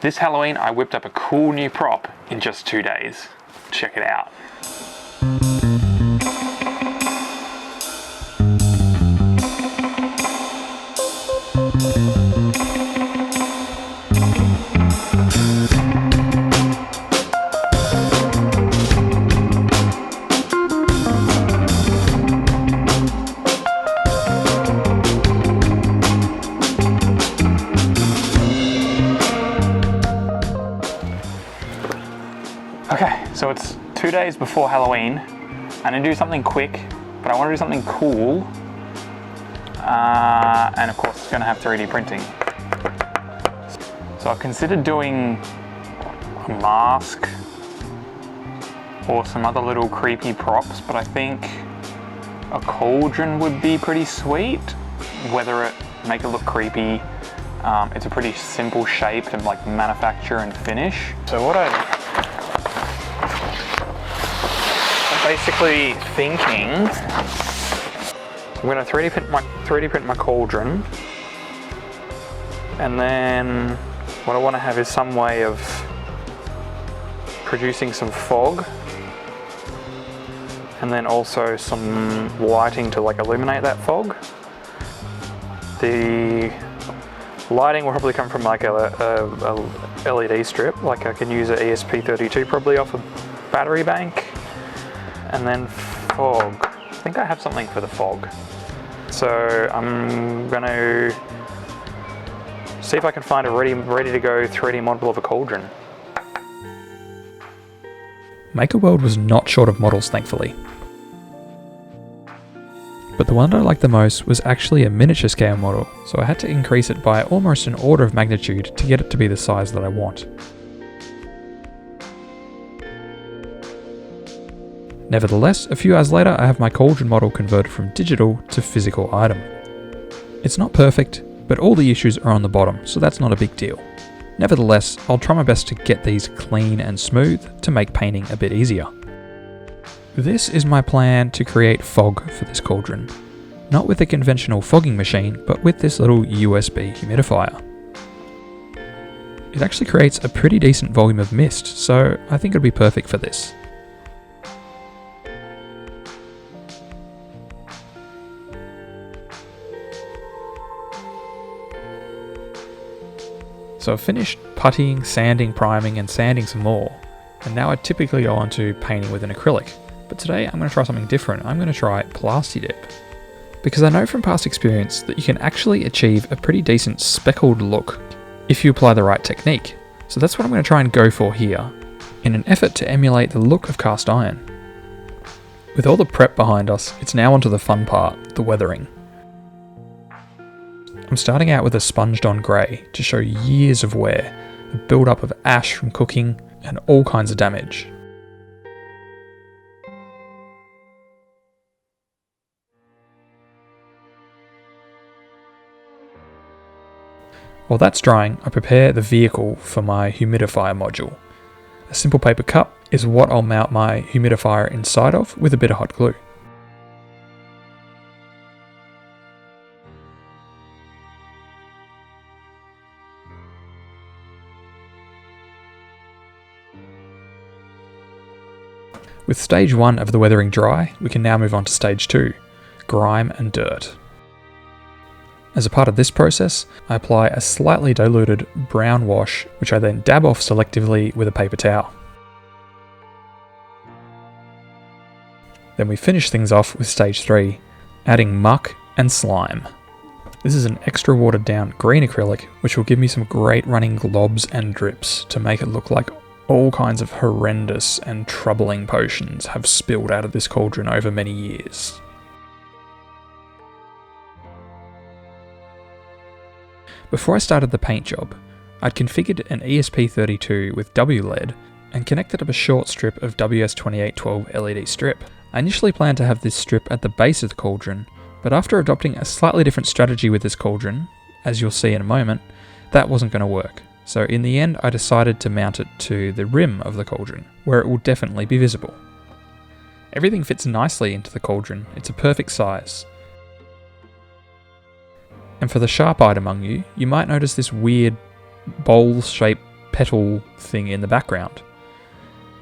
This Halloween, I whipped up a cool new prop in just 2 days. Check it out. Okay, so it's 2 days before Halloween. I'm gonna do something quick, but I want to do something cool. And of course, it's gonna have 3D printing. So I've considered doing a mask or some other little creepy props, but I think a cauldron would be pretty sweet. Whether it make it look creepy, it's a pretty simple shape to like manufacture and finish. So what I'm basically thinking, I'm gonna 3D print my cauldron, and then what I want to have is some way of producing some fog, and then also some lighting to like illuminate that fog. The lighting will probably come from like a LED strip, like I can use an ESP32 probably off a battery bank. And then fog. I think I have something for the fog. So I'm gonna see if I can find a ready to go 3D model of a cauldron. MakerWorld was not short of models, thankfully. But the one I liked the most was actually a miniature scale model, so I had to increase it by almost an order of magnitude to get it to be the size that I want. Nevertheless, a few hours later I have my cauldron model converted from digital to physical item. It's not perfect, but all the issues are on the bottom, so that's not a big deal. Nevertheless, I'll try my best to get these clean and smooth to make painting a bit easier. This is my plan to create fog for this cauldron. Not with a conventional fogging machine, but with this little USB humidifier. It actually creates a pretty decent volume of mist, so I think it'll be perfect for this. So I've finished puttying, sanding, priming and sanding some more, and now I typically go on to painting with an acrylic, but today I'm going to try something different. I'm going to try Plastidip, because I know from past experience that you can actually achieve a pretty decent speckled look if you apply the right technique, so that's what I'm going to try and go for here, in an effort to emulate the look of cast iron. With all the prep behind us, it's now onto the fun part, the weathering. I'm starting out with a sponged on grey to show years of wear, the build-up of ash from cooking, and all kinds of damage. While that's drying, I prepare the vehicle for my humidifier module. A simple paper cup is what I'll mount my humidifier inside of with a bit of hot glue. With stage 1 of the weathering dry, we can now move on to stage 2, grime and dirt. As a part of this process, I apply a slightly diluted brown wash, which I then dab off selectively with a paper towel. Then we finish things off with stage 3, adding muck and slime. This is an extra watered down green acrylic, which will give me some great running globs and drips to make it look like all kinds of horrendous and troubling potions have spilled out of this cauldron over many years. Before I started the paint job, I'd configured an ESP32 with WLED and connected up a short strip of WS2812 LED strip. I initially planned to have this strip at the base of the cauldron, but after adopting a slightly different strategy with this cauldron, as you'll see in a moment, that wasn't going to work. So in the end, I decided to mount it to the rim of the cauldron, where it will definitely be visible. Everything fits nicely into the cauldron, it's a perfect size. And for the sharp-eyed among you, you might notice this weird bowl-shaped petal thing in the background.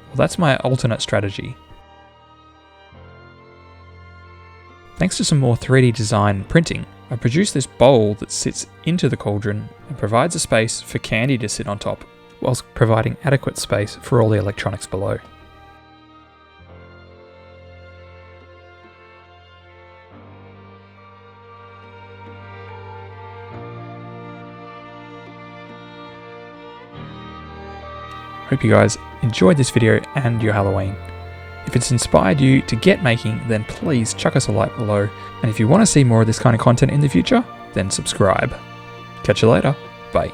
Well, that's my alternate strategy. Thanks to some more 3D design and printing, I produced this bowl that sits into the cauldron and provides a space for candy to sit on top, whilst providing adequate space for all the electronics below. Hope you guys enjoyed this video and your Halloween. If it's inspired you to get making, then please chuck us a like below. And if you want to see more of this kind of content in the future, then subscribe. Catch you later. Bye.